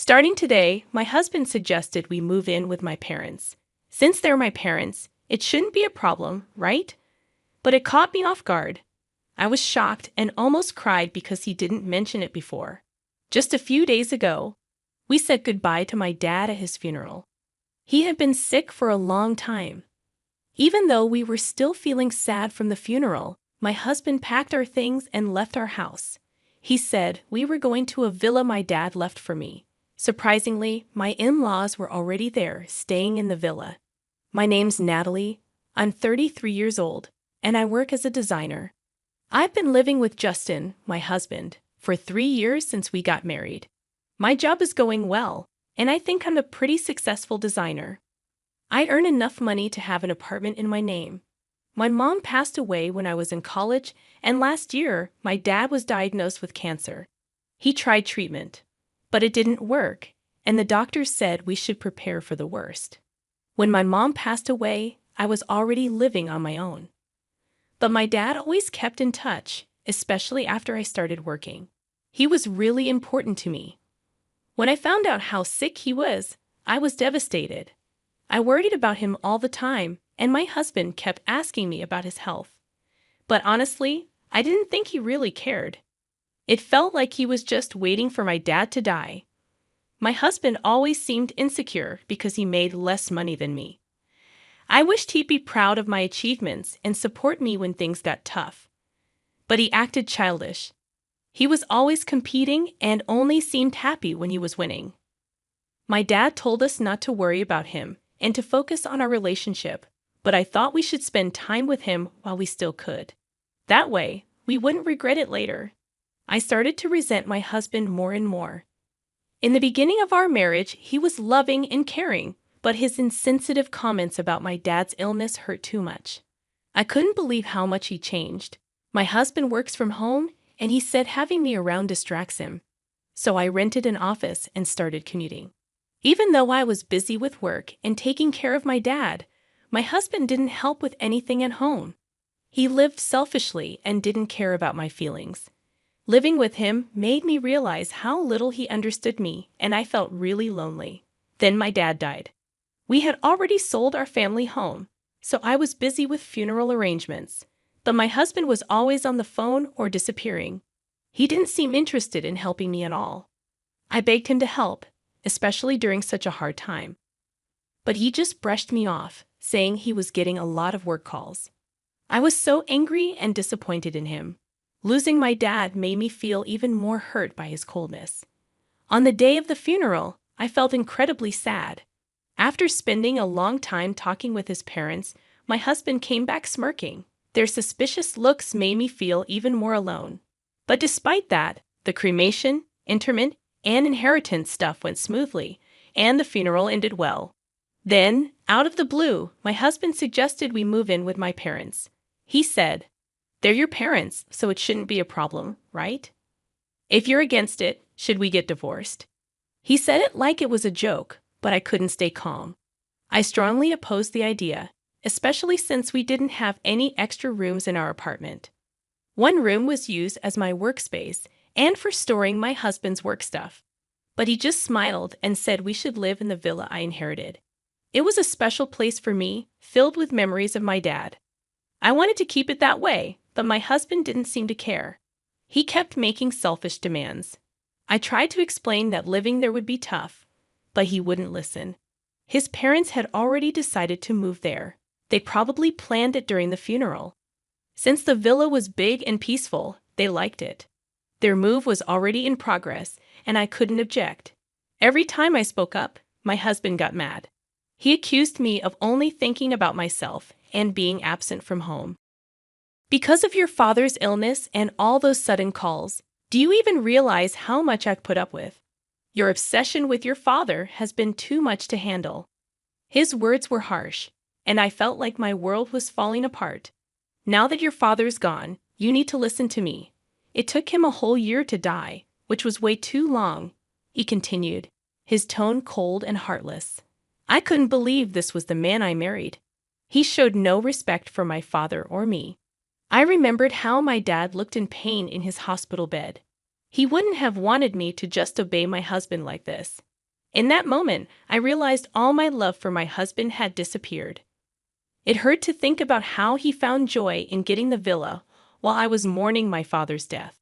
Starting today, my husband suggested we move in with my parents. Since they're my parents, it shouldn't be a problem, right? But it caught me off guard. I was shocked and almost cried because he didn't mention it before. Just a few days ago, we said goodbye to my dad at his funeral. He had been sick for a long time. Even though we were still feeling sad from the funeral, my husband packed our things and left our house. He said we were going to a villa my dad left for me. Surprisingly, my in-laws were already there, staying in the villa. My name's Natalie. I'm 33 years old, and I work as a designer. I've been living with Justin, my husband, for 3 years since we got married. My job is going well, and I think I'm a pretty successful designer. I earn enough money to have an apartment in my name. My mom passed away when I was in college, and last year, my dad was diagnosed with cancer. He tried treatment, but it didn't work, and the doctors said we should prepare for the worst. When my mom passed away, I was already living on my own. But my dad always kept in touch, especially after I started working. He was really important to me. When I found out how sick he was, I was devastated. I worried about him all the time, and my husband kept asking me about his health. But honestly, I didn't think he really cared. It felt like he was just waiting for my dad to die. My husband always seemed insecure because he made less money than me. I wished he'd be proud of my achievements and support me when things got tough. But he acted childish. He was always competing and only seemed happy when he was winning. My dad told us not to worry about him and to focus on our relationship, but I thought we should spend time with him while we still could. That way, we wouldn't regret it later. I started to resent my husband more and more. In the beginning of our marriage, he was loving and caring, but his insensitive comments about my dad's illness hurt too much. I couldn't believe how much he changed. My husband works from home, and he said having me around distracts him. So I rented an office and started commuting. Even though I was busy with work and taking care of my dad, my husband didn't help with anything at home. He lived selfishly and didn't care about my feelings. Living with him made me realize how little he understood me, and I felt really lonely. Then my dad died. We had already sold our family home, so I was busy with funeral arrangements. But my husband was always on the phone or disappearing. He didn't seem interested in helping me at all. I begged him to help, especially during such a hard time. But he just brushed me off, saying he was getting a lot of work calls. I was so angry and disappointed in him. Losing my dad made me feel even more hurt by his coldness. On the day of the funeral, I felt incredibly sad. After spending a long time talking with his parents, my husband came back smirking. Their suspicious looks made me feel even more alone. But despite that, the cremation, interment, and inheritance stuff went smoothly, and the funeral ended well. Then, out of the blue, my husband suggested we move in with my parents. He said, "They're your parents, so it shouldn't be a problem, right? If you're against it, should we get divorced?" He said it like it was a joke, but I couldn't stay calm. I strongly opposed the idea, especially since we didn't have any extra rooms in our apartment. One room was used as my workspace and for storing my husband's work stuff. But he just smiled and said we should live in the villa I inherited. It was a special place for me, filled with memories of my dad. I wanted to keep it that way, but my husband didn't seem to care. He kept making selfish demands. I tried to explain that living there would be tough, but he wouldn't listen. His parents had already decided to move there. They probably planned it during the funeral. Since the villa was big and peaceful, they liked it. Their move was already in progress, and I couldn't object. Every time I spoke up, my husband got mad. He accused me of only thinking about myself and being absent from home. "Because of your father's illness and all those sudden calls, do you even realize how much I've put up with? Your obsession with your father has been too much to handle." His words were harsh, and I felt like my world was falling apart. "Now that your father's gone, you need to listen to me. It took him a whole year to die, which was way too long," he continued, his tone cold and heartless. I couldn't believe this was the man I married. He showed no respect for my father or me. I remembered how my dad looked in pain in his hospital bed. He wouldn't have wanted me to just obey my husband like this. In that moment, I realized all my love for my husband had disappeared. It hurt to think about how he found joy in getting the villa while I was mourning my father's death.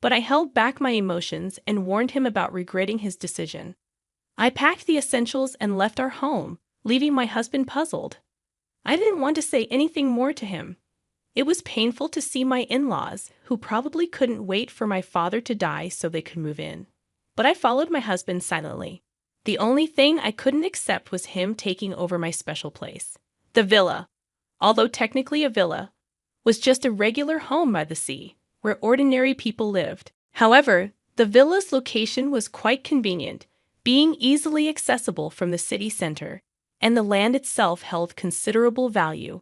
But I held back my emotions and warned him about regretting his decision. I packed the essentials and left our home, leaving my husband puzzled. I didn't want to say anything more to him. It was painful to see my in-laws, who probably couldn't wait for my father to die so they could move in. But I followed my husband silently. The only thing I couldn't accept was him taking over my special place. The villa, although technically a villa, was just a regular home by the sea, where ordinary people lived. However, the villa's location was quite convenient, being easily accessible from the city center, and the land itself held considerable value.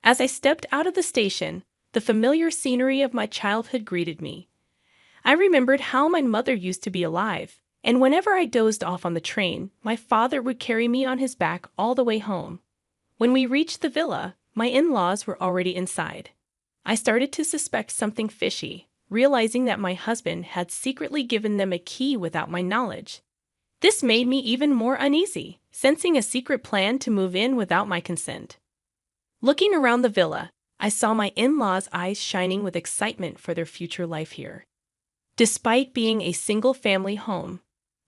As I stepped out of the station, the familiar scenery of my childhood greeted me. I remembered how my mother used to be alive, and whenever I dozed off on the train, my father would carry me on his back all the way home. When we reached the villa, my in-laws were already inside. I started to suspect something fishy, realizing that my husband had secretly given them a key without my knowledge. This made me even more uneasy, sensing a secret plan to move in without my consent. Looking around the villa, I saw my in-laws' eyes shining with excitement for their future life here. Despite being a single-family home,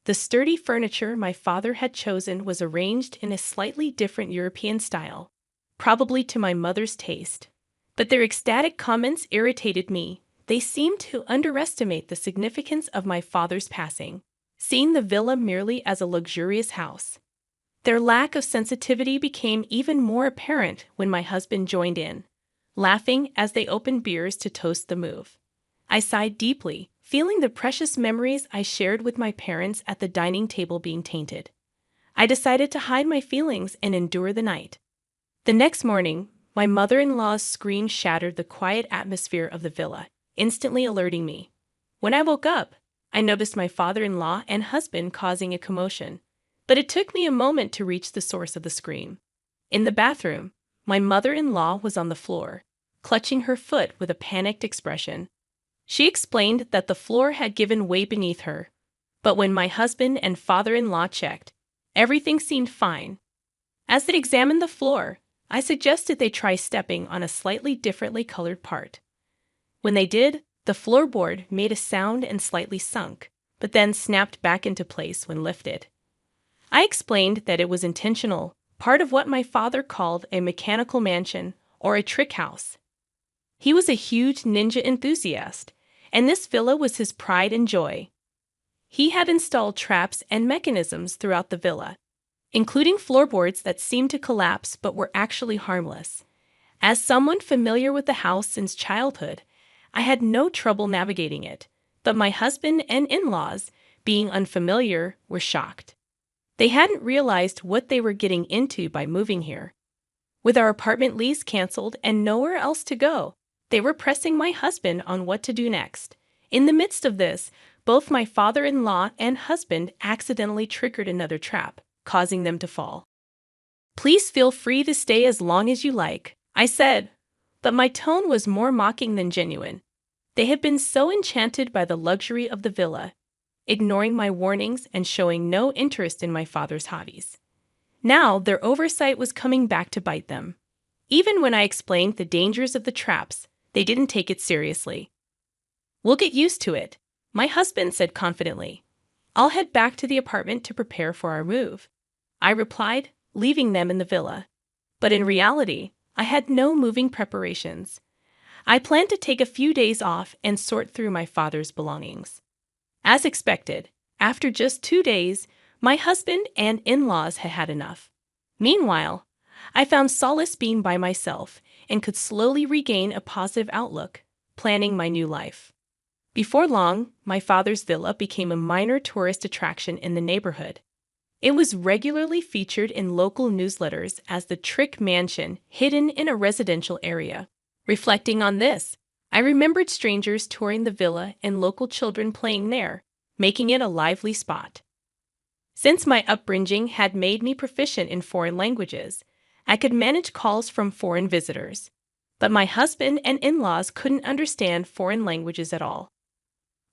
the sturdy furniture my father had chosen was arranged in a slightly different European style, probably to my mother's taste. But their ecstatic comments irritated me. They seemed to underestimate the significance of my father's passing, seeing the villa merely as a luxurious house. Their lack of sensitivity became even more apparent when my husband joined in, laughing as they opened beers to toast the move. I sighed deeply, feeling the precious memories I shared with my parents at the dining table being tainted. I decided to hide my feelings and endure the night. The next morning, my mother-in-law's scream shattered the quiet atmosphere of the villa, instantly alerting me. When I woke up, I noticed my father-in-law and husband causing a commotion, but it took me a moment to reach the source of the scream. In the bathroom, my mother-in-law was on the floor, clutching her foot with a panicked expression. She explained that the floor had given way beneath her, but when my husband and father-in-law checked, everything seemed fine. As they examined the floor, I suggested they try stepping on a slightly differently colored part. When they did, the floorboard made a sound and slightly sunk, but then snapped back into place when lifted. I explained that it was intentional, part of what my father called a mechanical mansion or a trick house. He was a huge ninja enthusiast, and this villa was his pride and joy. He had installed traps and mechanisms throughout the villa, including floorboards that seemed to collapse but were actually harmless. As someone familiar with the house since childhood, I had no trouble navigating it, but my husband and in-laws, being unfamiliar, were shocked. They hadn't realized what they were getting into by moving here. With our apartment lease canceled and nowhere else to go, they were pressing my husband on what to do next. In the midst of this, both my father-in-law and husband accidentally triggered another trap, causing them to fall. "Please feel free to stay as long as you like," I said, but my tone was more mocking than genuine. They had been so enchanted by the luxury of the villa, ignoring my warnings and showing no interest in my father's hobbies. Now their oversight was coming back to bite them. Even when I explained the dangers of the traps, they didn't take it seriously. "We'll get used to it," my husband said confidently. "I'll head back to the apartment to prepare for our move," I replied, leaving them in the villa. But in reality, I had no moving preparations. I planned to take a few days off and sort through my father's belongings. As expected, after just 2 days, my husband and in-laws had had enough. Meanwhile, I found solace being by myself and could slowly regain a positive outlook, planning my new life. Before long, my father's villa became a minor tourist attraction in the neighborhood. It was regularly featured in local newsletters as the trick mansion hidden in a residential area. Reflecting on this, I remembered strangers touring the villa and local children playing there, making it a lively spot. Since my upbringing had made me proficient in foreign languages, I could manage calls from foreign visitors. But my husband and in-laws couldn't understand foreign languages at all.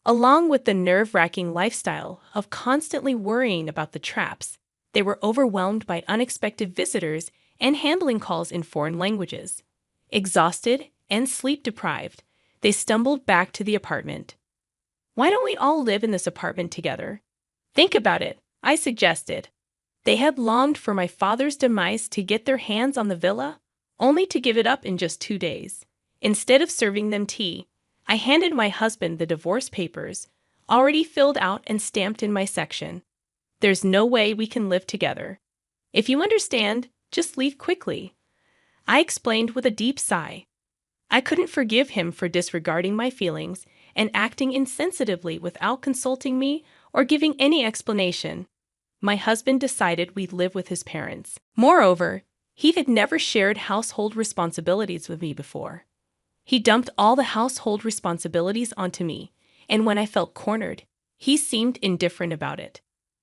Along with the nerve-wracking lifestyle of constantly worrying about the traps, they were overwhelmed by unexpected visitors and handling calls in foreign languages. Exhausted and sleep-deprived, they stumbled back to the apartment. "Why don't we all live in this apartment together?" "Think about it," I suggested. They had longed for my father's demise to get their hands on the villa, only to give it up in just 2 days. Instead of serving them tea, I handed my husband the divorce papers, already filled out and stamped in my section. "There's no way we can live together. If you understand, just leave quickly," I explained with a deep sigh. I couldn't forgive him for disregarding my feelings and acting insensitively without consulting me or giving any explanation. My husband decided we'd live with his parents. Moreover, he had never shared household responsibilities with me before. He dumped all the household responsibilities onto me, and when I felt cornered, he seemed indifferent about it.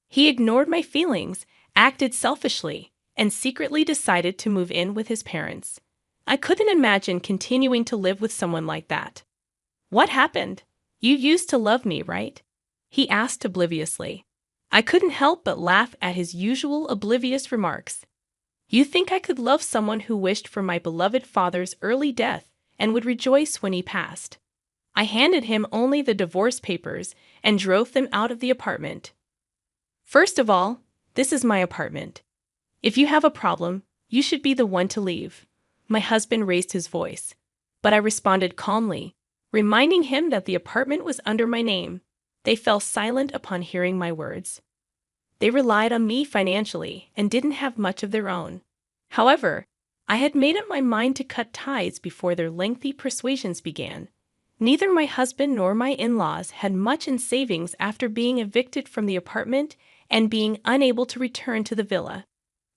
He ignored my feelings, acted selfishly, and secretly decided to move in with his parents. I couldn't imagine continuing to live with someone like that. "What happened? You used to love me, right?" he asked obliviously. I couldn't help but laugh at his usual oblivious remarks. "You think I could love someone who wished for my beloved father's early death and would rejoice when he passed?" I handed him only the divorce papers and drove them out of the apartment. "First of all, this is my apartment. If you have a problem, you should be the one to leave." My husband raised his voice, but I responded calmly, reminding him that the apartment was under my name. They fell silent upon hearing my words. They relied on me financially and didn't have much of their own. However, I had made up my mind to cut ties before their lengthy persuasions began. Neither my husband nor my in-laws had much in savings after being evicted from the apartment and being unable to return to the villa.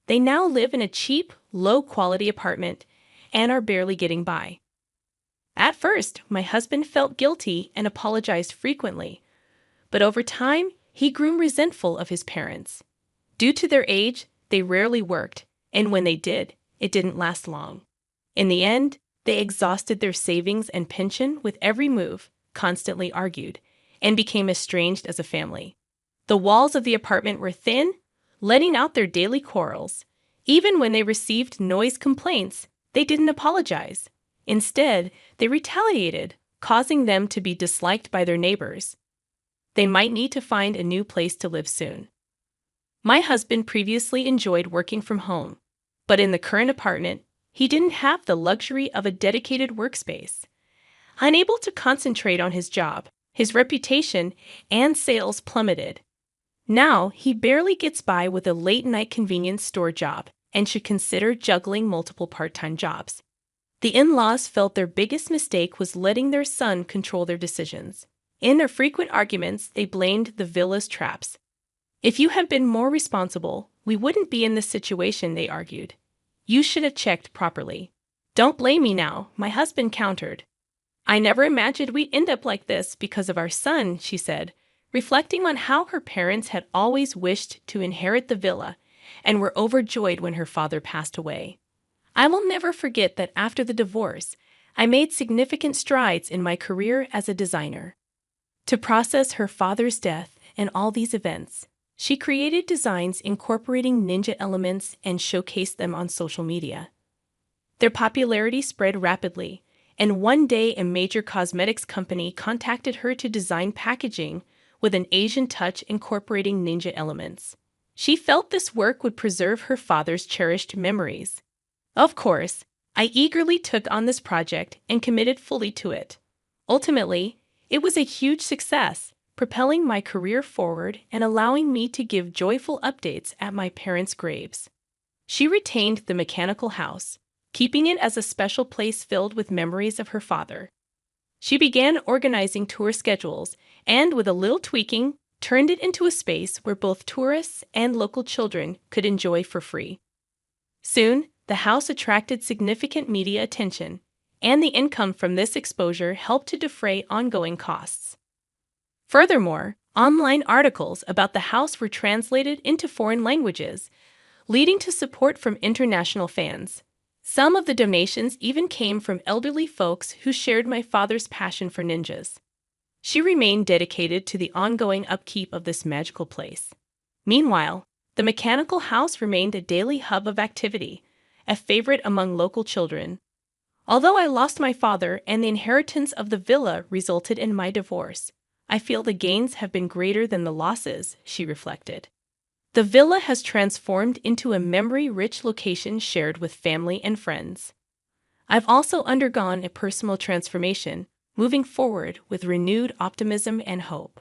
They now live in a cheap, low-quality apartment and are barely getting by. At first, my husband felt guilty and apologized frequently, but over time, he grew resentful of his parents. Due to their age, they rarely worked, and when they did, it didn't last long. In the end, they exhausted their savings and pension with every move, constantly argued, and became estranged as a family. The walls of the apartment were thin, letting out their daily quarrels. Even when they received noise complaints, they didn't apologize. Instead, they retaliated, causing them to be disliked by their neighbors. They might need to find a new place to live soon. My husband previously enjoyed working from home, but in the current apartment, he didn't have the luxury of a dedicated workspace. Unable to concentrate on his job, his reputation and sales plummeted. Now, he barely gets by with a late-night convenience store job and should consider juggling multiple part-time jobs. The in-laws felt their biggest mistake was letting their son control their decisions. In their frequent arguments, they blamed the villa's traps. "If you had been more responsible, we wouldn't be in this situation," they argued. "You should have checked properly." "Don't blame me now," my husband countered. "I never imagined we'd end up like this because of our son," she said, reflecting on how her parents had always wished to inherit the villa and were overjoyed when her father passed away. I will never forget that after the divorce, I made significant strides in my career as a designer. To process her father's death and all these events, she created designs incorporating ninja elements and showcased them on social media. Their popularity spread rapidly, and one day a major cosmetics company contacted her to design packaging with an Asian touch incorporating ninja elements. She felt this work would preserve her father's cherished memories. Of course, I eagerly took on this project and committed fully to it. Ultimately, it was a huge success, propelling my career forward and allowing me to give joyful updates at my parents' graves. She retained the mechanical house, keeping it as a special place filled with memories of her father. She began organizing tour schedules and, with a little tweaking, turned it into a space where both tourists and local children could enjoy for free. Soon, the house attracted significant media attention, and the income from this exposure helped to defray ongoing costs. Furthermore, online articles about the house were translated into foreign languages, leading to support from international fans. Some of the donations even came from elderly folks who shared my father's passion for ninjas. She remained dedicated to the ongoing upkeep of this magical place. Meanwhile, the mechanical house remained a daily hub of activity, a favorite among local children. Although I lost my father and the inheritance of the villa resulted in my divorce, I feel the gains have been greater than the losses, she reflected. The villa has transformed into a memory-rich location shared with family and friends. I've also undergone a personal transformation, moving forward with renewed optimism and hope.